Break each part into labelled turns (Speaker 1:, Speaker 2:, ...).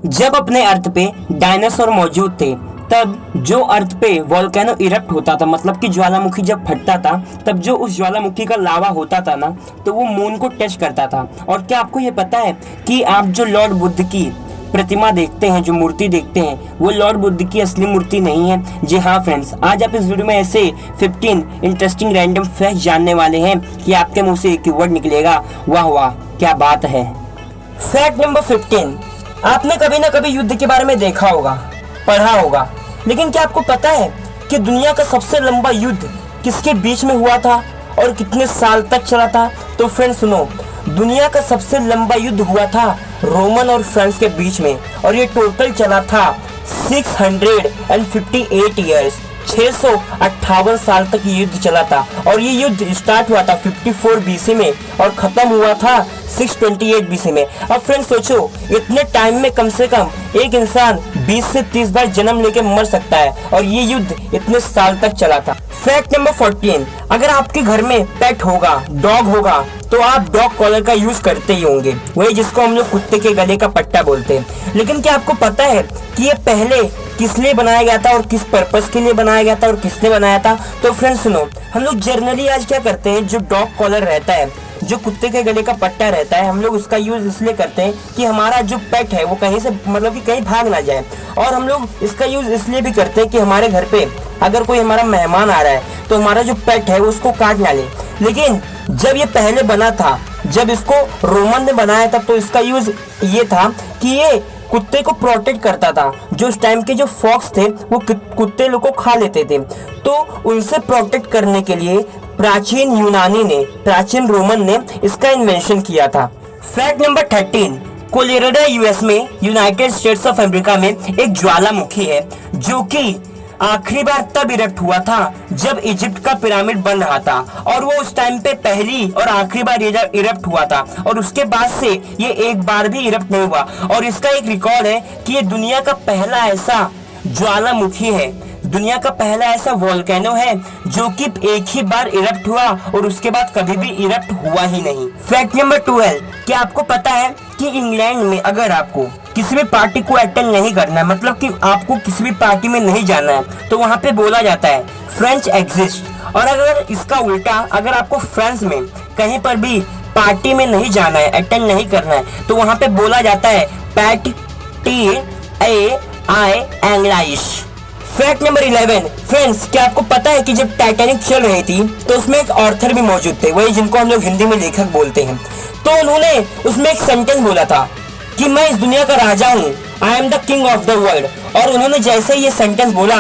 Speaker 1: जब अपने अर्थ पे डायनासोर मौजूद थे, तब जो अर्थ पे वोल्केनो इरप्ट होता था, मतलब कि ज्वालामुखी जब फटता था, तब जो उस ज्वालामुखी का लावा होता था ना, तो वो मून को टच करता था। और क्या आपको ये पता है कि आप जो लॉर्ड बुद्ध की प्रतिमा देखते हैं, जो मूर्ति देखते हैं, वो लॉर्ड बुद्ध की असली मूर्ति नहीं है। जी हाँ फ्रेंड्स, आज आप इस वीडियो में ऐसे 15 इंटरेस्टिंग रैंडम फैक्ट जानने वाले हैं कि आपके मुंह से एक ही वर्ड निकलेगा, वाह वाह क्या बात है। फैक्ट नंबर 15, आपने कभी ना कभी युद्ध के बारे में देखा होगा, पढ़ा होगा, लेकिन क्या आपको पता है कि दुनिया का सबसे लंबा युद्ध किसके बीच में हुआ था और कितने साल तक चला था? तो फ्रेंड्स सुनो, दुनिया का सबसे लंबा युद्ध हुआ था रोमन और फ्रांस के बीच में, और ये टोटल चला था 658 ईयर्स, 658 साल तक ये युद्ध चला था। और ये युद्ध स्टार्ट हुआ था 54 बीसी में और खत्म हुआ था 628 बीसी में। अब फ्रेंड्स सोचो, इतने टाइम में कम से कम एक इंसान 20 से 30 बार जन्म लेके मर सकता है, और ये युद्ध इतने साल तक चला था। फैक्ट नंबर 14, अगर आपके घर में पेट होगा, डॉग होगा, तो आप डॉग कॉलर का यूज करते ही होंगे, वही जिसको हम लोग कुत्ते के गले का पट्टा बोलते हैं। लेकिन क्या आपको पता है कि ये पहले किस लिए बनाया गया था और किस पर्पस के लिए बनाया गया था और किसने बनाया था? तो फ्रेंड्स सुनो, हम लोग जनरली आज क्या करते हैं, जो डॉग कॉलर रहता है, जो कुत्ते के गले का पट्टा रहता है, हम लोग उसका यूज इसलिए करते हैं कि हमारा जो पेट है वो कहीं से, मतलब कि कहीं भाग ना जाए। और हम लोग इसका यूज इसलिए भी करते हैं कि हमारे घर पे अगर कोई हमारा मेहमान आ रहा है तो हमारा जो पेट है उसको काट ना ले। लेकिन जब ये पहले बना था, जब इसको रोमन ने बनाया था, तो इसका यूज ये था कि ये कुत्ते को प्रोटेक्ट करता था। जो उस टाइम के जो फॉक्स थे वो कुत्ते लोग को खा लेते थे, तो उनसे प्रोटेक्ट करने के लिए प्राचीन यूनानी ने, प्राचीन रोमन ने इसका इन्वेंशन किया था। फैक्ट नंबर 13, कोलोराडो यूएस में, यूनाइटेड स्टेट्स ऑफ अमेरिका में एक ज्वालामुखी है जो कि आखिरी बार तब इरप्ट हुआ था जब इजिप्ट का पिरामिड बन रहा था, और वो उस टाइम पे पहली और आखिरी बार इरप्ट हुआ था, और उसके बाद से ये एक बार भी इरप्ट नहीं हुआ। और इसका एक रिकॉर्ड है कि ये दुनिया का पहला ऐसा ज्वालामुखी है, दुनिया का पहला ऐसा वोल्केनो है जो कि एक ही बार इरप्ट हुआ और उसके बाद कभी भी इरप्ट हुआ ही नहीं। फैक्ट नंबर 12, क्या आपको पता है कि इंग्लैंड में अगर आपको किसी भी पार्टी को अटेंड नहीं करना है, मतलब कि आपको किसी भी पार्टी में नहीं जाना है, तो वहाँ पे बोला जाता है फ्रेंच एग्जिस्ट। और अगर इसका उल्टा, अगर आपको फ्रांस में कहीं पर भी पार्टी में नहीं जाना है, अटेंड नहीं करना है, तो वहाँ पे बोला जाता है पैट टी ए आई एंग्लाइश। फैक्ट नंबर 11, फ्रेंड्स क्या आपको पता है कि जब टाइटैनिक चल रही थी तो उसमें एक ऑर्थर भी मौजूद थे, वही जिनको हम लोग हिंदी में लेखक बोलते हैं। तो उन्होंने उसमें एक सेंटेंस बोला था कि मैं इस दुनिया का राजा हूँ, I am the king of the world. और उन्होंने जैसे ये सेंटेंस बोला,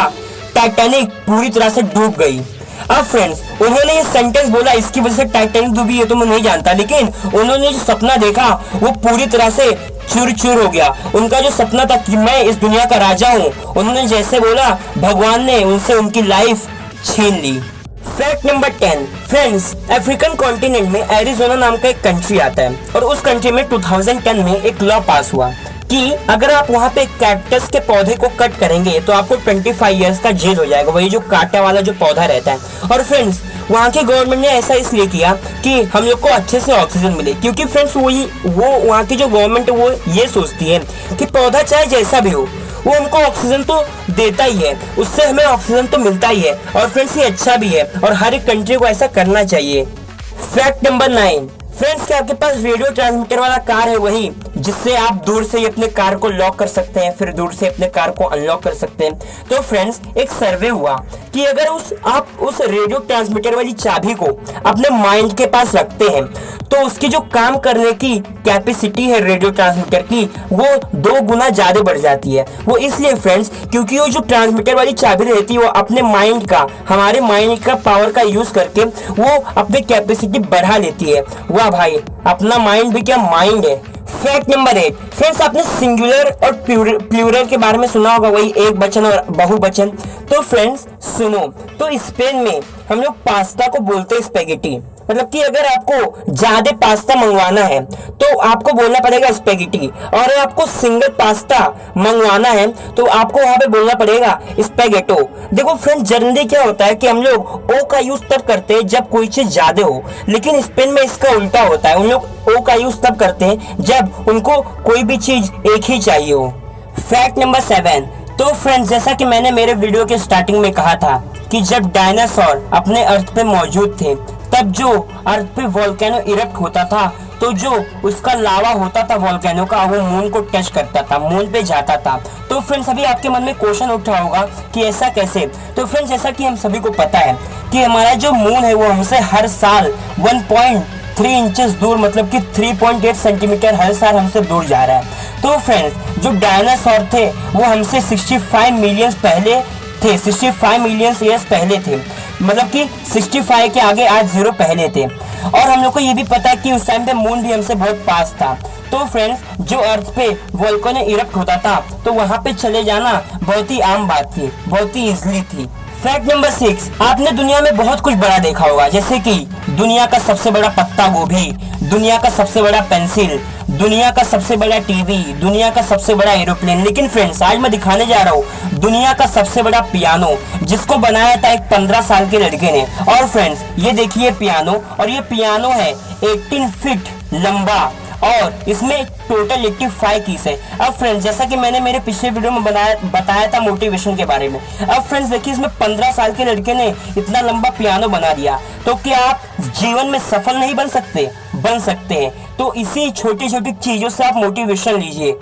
Speaker 1: टाइटैनिक पूरी तरह से डूब गई। अब फ्रेंड्स उन्होंने ये सेंटेंस बोला, इसकी वजह से टाइटैनिक डूबी है तो मैं नहीं जानता, लेकिन उन्होंने जो सपना देखा वो पूरी तरह से चूर चूर हो गया। उनका जो सपना था कि मैं इस दुनिया का राजा हूँ, उन्होंने जैसे बोला, भगवान ने उनसे उनकी लाइफ छीन ली। Fact number 10, friends African continent में एरिजोना नाम का एक कंट्री आता है, और उस कंट्री में 2010 में एक लॉ पास हुआ कि अगर आप वहाँ पे कैक्टस के पौधे को कट करेंगे तो आपको 25 इयर्स का जेल हो जाएगा, वही जो कांटा वाला जो पौधा रहता है। और फ्रेंड्स वहाँ की गवर्नमेंट ने ऐसा इसलिए किया कि हम लोग को अच्छे से ऑक्सीजन मिले, क्योंकि फ्रेंड्स वो वहाँ की जो गवर्नमेंट है वो ये सोचती है कि पौधा चाहे जैसा भी हो, वो हमको ऑक्सीजन तो देता ही है, उससे हमें ऑक्सीजन तो मिलता ही है, और फ्रेंड्स ये अच्छा भी है, और हर एक कंट्री को ऐसा करना चाहिए। फैक्ट नंबर 9, फ्रेंड्स क्या आपके पास रेडियो ट्रांसमीटर वाला कार है, वही जिससे आप दूर से ही अपने कार को लॉक कर सकते हैं, फिर दूर से अपने कार को अनलॉक कर सकते हैं। तो फ्रेंड्स एक सर्वे हुआ कि अगर आप उस रेडियो ट्रांसमीटर वाली चाबी को अपने माइंड के पास रखते हैं तो उसकी जो काम करने की कैपेसिटी है रेडियो ट्रांसमीटर की, वो 2 गुना ज्यादा बढ़ जाती है। वो इसलिए फ्रेंड्स क्योंकि वो जो ट्रांसमीटर वाली चाबी रहती है वो अपने माइंड का, हमारे माइंड का पावर का यूज करके वो अपनी कैपेसिटी बढ़ा लेती है। वाह भाई, अपना माइंड भी क्या माइंड है। फैक्ट नंबर 8, फ्रेंड्स आपने सिंगुलर और प्लूरल के बारे में सुना होगा, वही एक वचन और बहुवचन। तो फ्रेंड्स सुनो, तो स्पेन में हम लोग पास्ता को बोलते हैं स्पेगेटी, मतलब कि अगर आपको ज्यादा पास्ता मंगवाना है तो आपको बोलना पड़ेगा स्पेगेटी, और अगर आपको सिंगल पास्ता मंगवाना है तो आपको वहां पे बोलना पड़ेगा स्पेगेटो। देखो फ्रेंड्स जनरली क्या होता है कि हम लोग ओ का यूज तब करते हैं जब कोई चीज ज्यादा हो, लेकिन स्पेन में इसका उल्टा होता है, उन लोग ओ का यूज तब करते हैं जब उनको कोई भी चीज एक ही चाहिए हो। Fact number 7। तो फ्रेंड्स, जैसा कि मैंने मेरे वीडियो के स्टार्टिंग में कहा था कि जब डायनासोर अपने अर्थ पे मौजूद थे, तब जो अर्थ पे वोल्केनो इरप्ट होता था, तो जो उसका लावा होता था वोल्केनो का, वो मून को टच करता था, मून पे जाता था। तो फ्रेंड्स, अभी आपके मन में क्वेश्चन उठा होगा कि ऐसा कैसे। तो फ्रेंड्स, जैसा कि हम सभी को पता है कि हमारा जो मून है वो हमसे हर साल 1.3 इंचेस दूर, मतलब कि 3.8 सेंटीमीटर हर साल हमसे दूर जा रहा है। तो फ्रेंड्स, जो डायनासोर थे वो हमसे 65 मिलियन पहले थे, 65 मिलियन ईयर्स पहले थे, मतलब कि 65 के आगे आज 0 पहले थे। और हम लोग को ये भी पता है कि उस टाइम पे मून भी हमसे बहुत पास था। तो फ्रेंड्स, जो अर्थ पे वोल्केनो इरप्ट होता था, तो वहां पे चले जाना बहुत ही आम बात थी, बहुत ही इजली थी। Fact number 6। आपने दुनिया में बहुत कुछ बड़ा देखा होगा, जैसे कि दुनिया का सबसे बड़ा पत्ता गोभी, दुनिया का सबसे बड़ा पेंसिल, दुनिया का सबसे बड़ा टीवी, दुनिया का सबसे बड़ा एरोप्लेन। लेकिन फ्रेंड्स, आज मैं दिखाने जा रहा हूँ दुनिया का सबसे बड़ा पियानो, जिसको बनाया था एक 15 साल के लड़के ने। और फ्रेंड्स, ये देखिए पियानो, और ये पियानो है 18 फीट लंबा, और इसमें टोटल 85 कीज है। अब फ्रेंड्स, जैसा कि मैंने मेरे पिछले वीडियो में बताया था मोटिवेशन के बारे में। अब फ्रेंड्स देखिए, इसमें 15 साल के लड़के ने इतना लंबा पियानो बना दिया, तो क्या आप जीवन में सफल नहीं बन सकते? बन सकते हैं। तो इसी छोटी छोटी चीजों से आप मोटिवेशन लीजिए।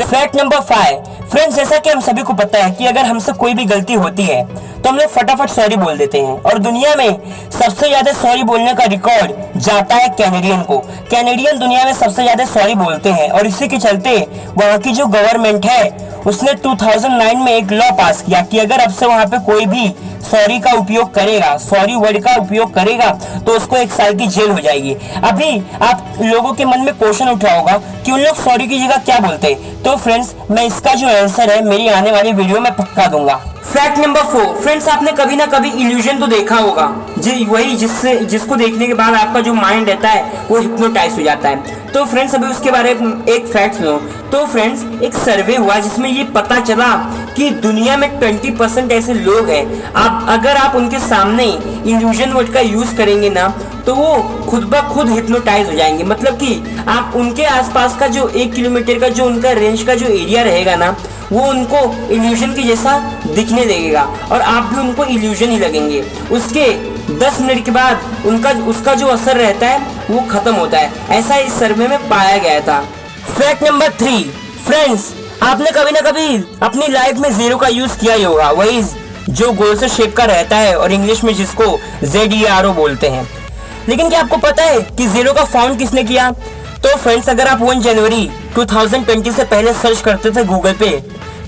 Speaker 1: Fact number 5। फ्रेंड्स, जैसा कि हम सभी को पता है कि अगर हमसे कोई भी गलती होती है तो हम लोग फटाफट सॉरी बोल देते हैं, और दुनिया में सबसे ज्यादा सॉरी बोलने का रिकॉर्ड जाता है कैनेडियन को। कैनेडियन दुनिया में सबसे ज्यादा सॉरी बोलते हैं, और इसी के चलते वहाँ की जो गवर्नमेंट है उसने 2009 में एक लॉ पास किया कि अगर अब से वहाँ पे कोई भी सॉरी का उपयोग करेगा, सॉरी वर्ड का उपयोग करेगा, तो उसको 1 साल की जेल हो जाएगी। अभी आप लोगों के मन में क्वेश्चन उठा होगा कि उन लोग सॉरी की जगह क्या बोलते हैं। तो फ्रेंड्स, मैं इसका जो आंसर है मेरी आने वाली वीडियो में पक्का दूंगा। Fact number 4। फ्रेंड्स, आपने कभी ना कभी इल्यूजन तो देखा होगा, जी वही जिसको देखने के बाद आपका जो माइंड रहता है वो हिप्नोटाइज हो जाता है। तो फ्रेंड्स, अभी उसके बारे में एक फैक्ट सुनो। तो फ्रेंड्स, एक सर्वे हुआ जिसमें ये पता चला कि दुनिया में 20% ऐसे लोग हैं, अगर आप उनके सामने इल्यूजन वर्ड का यूज करेंगे ना, तो वो खुद ब खुद हिप्नोटाइज हो जाएंगे। मतलब कि आप उनके आसपास का जो 1 किलोमीटर का जो उनका रेंज का जो एरिया रहेगा ना, वो उनको इल्यूजन के जैसा दिखने लगेगा, और आप भी उनको इल्यूजन ही लगेंगे। उसके 10 मिनट के बाद उसका जो असर रहता है वो खत्म होता है। ऐसा इस सर्वे में पाया गया था। Fact number 3। फ्रेंड्स, आपने कभी ना कभी अपनी लाइफ में जीरो का यूज किया ही होगा, वही जो गोल से शेप का रहता है, और इंग्लिश में जिसको ZERO बोलते हैं। लेकिन क्या आपको पता है कि जीरो का फाउंड किसने किया? तो फ्रेंड्स, अगर आप 1 जनवरी 2020 से पहले सर्च करते थे गूगल पे,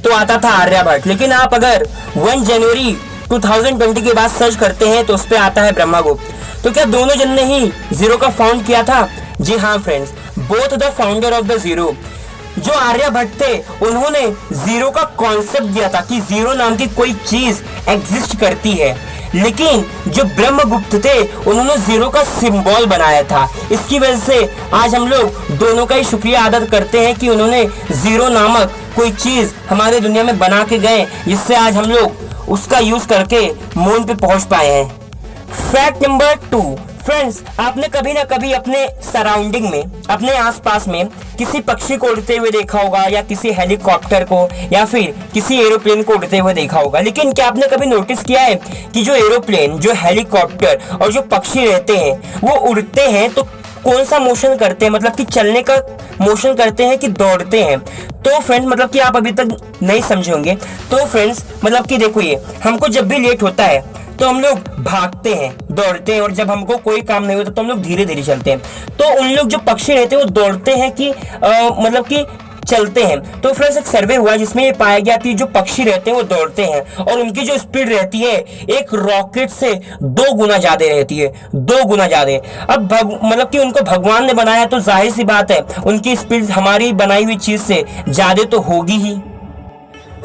Speaker 1: तो आता था आर्यभट्ट। लेकिन आप अगर 1 जनवरी 2020 के बाद सर्च करते हैं तो उस पे आता है ब्रह्मगुप्त। तो क्या दोनों जन ने ही जीरो का फाउंड किया था? जी हाँ friends, both the founder of the zero. जो आर्यभट्ट थे उन्होंने जीरो का कॉन्सेप्ट दिया था कि जीरो नाम की कोई चीज एग्जिस्ट करती है, लेकिन जो ब्रह्मगुप्त थे उन्होंने जीरो का सिंबल बनाया था। इसकी वजह से आज हम लोग दोनों का ही शुक्रिया अदा करते हैं कि उन्होंने जीरो नामक कोई चीज हमारे दुनिया में बना के गए, जिससे आज हम लोग उसका यूज करके मून पे पहुंच पाए हैं। Fact number 2। फ्रेंड्स, आपने कभी ना कभी अपने सराउंडिंग में, अपने आसपास में किसी पक्षी को उड़ते हुए देखा होगा, या किसी हेलीकॉप्टर को, या फिर किसी एरोप्लेन को उड़ते हुए देखा होगा। लेकिन क्या आपने कभी नोटिस किया है कि जो एरोप्लेन, जो हेलीकॉप्टर और जो पक्षी रहते हैं वो उड़ते हैं तो कौन सा मोशन करते हैं? मतलब कि चलने का मोशन करते हैं कि दौड़ते हैं? तो फ्रेंड्स, मतलब कि आप अभी तक नहीं समझे होंगे। तो फ्रेंड्स, मतलब कि देखो, ये हमको जब भी लेट होता है तो हम लोग भागते हैं, दौड़ते हैं, और जब हमको कोई काम नहीं होता तो हम लोग धीरे धीरे चलते हैं। तो उन लोग जो पक्षी रहते हैं वो दौड़ते हैं कि मतलब कि चलते हैं। तो फ्रेंड्स, एक सर्वे हुआ जिसमें ये पाया गया कि जो पक्षी रहते हैं वो दौड़ते हैं, और उनकी जो स्पीड रहती है एक रॉकेट से 2 गुना ज्यादा रहती है, 2 गुना ज्यादा। अब मतलब कि उनको भगवान ने बनाया तो जाहिर सी बात है उनकी स्पीड हमारी बनाई हुई चीज से ज्यादा तो होगी ही।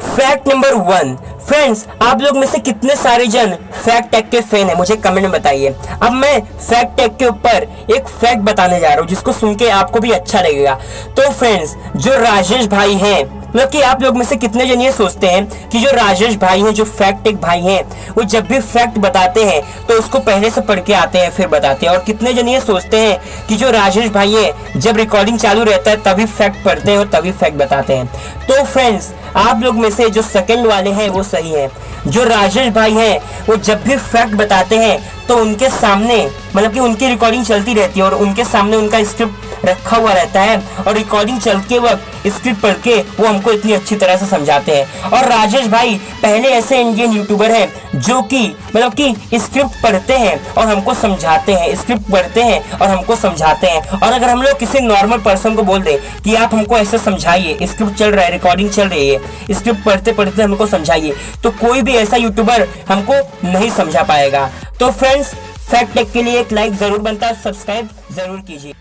Speaker 1: Fact number 1। फ्रेंड्स, आप लोग में से कितने सारे जन फैक्ट टैग के फैन हैं, मुझे कमेंट में बताइए। अब मैं फैक्ट टैग के ऊपर एक फैक्ट बताने जा रहा हूँ जिसको सुन के आपको भी अच्छा लगेगा। तो फ्रेंड्स, जो राजेश भाई हैं मतलब कि आप लोग में से कितने जन ये सोचते हैं कि जो राजेश भाई हैं, जो फैक्ट टेक भाई हैं, वो जब भी फैक्ट बताते हैं तो उसको पहले से पढ़ के आते हैं फिर बताते हैं। और कितने जन ये सोचते हैं कि जो राजेश भाई हैं जब रिकॉर्डिंग चालू रहता है तभी फैक्ट पढ़ते हैं और तभी फैक्ट बताते हैं। तो फ्रेंड्स, आप लोग में से जो सेकंड वाले हैं वो सही है। जो राजेश भाई हैं वो जब भी फैक्ट बताते हैं तो उनके सामने, मतलब कि उनकी रिकॉर्डिंग चलती रहती है और उनके सामने उनका स्क्रिप्ट रखा हुआ रहता है और रिकॉर्डिंग चलते वक्त स्क्रिप्ट पढ़ के वो हमको इतनी अच्छी तरह से समझाते हैं। और राजेश भाई पहले ऐसे इंडियन यूट्यूबर हैं जो कि मतलब कि स्क्रिप्ट पढ़ते हैं और हमको समझाते हैं, स्क्रिप्ट पढ़ते हैं और हमको समझाते हैं। और अगर हम लोग किसी नॉर्मल पर्सन को बोल दें कि आप हमको ऐसे समझाइए, स्क्रिप्ट चल रहा है, रिकॉर्डिंग चल रही है, स्क्रिप्ट पढ़ते पढ़ते हमको समझाइए, तो कोई भी ऐसा यूट्यूबर हमको नहीं समझा पाएगा। तो फ्रेंड्स, फैक्ट टेक के लिए एक लाइक जरूर बनता है, सब्सक्राइब जरूर कीजिए।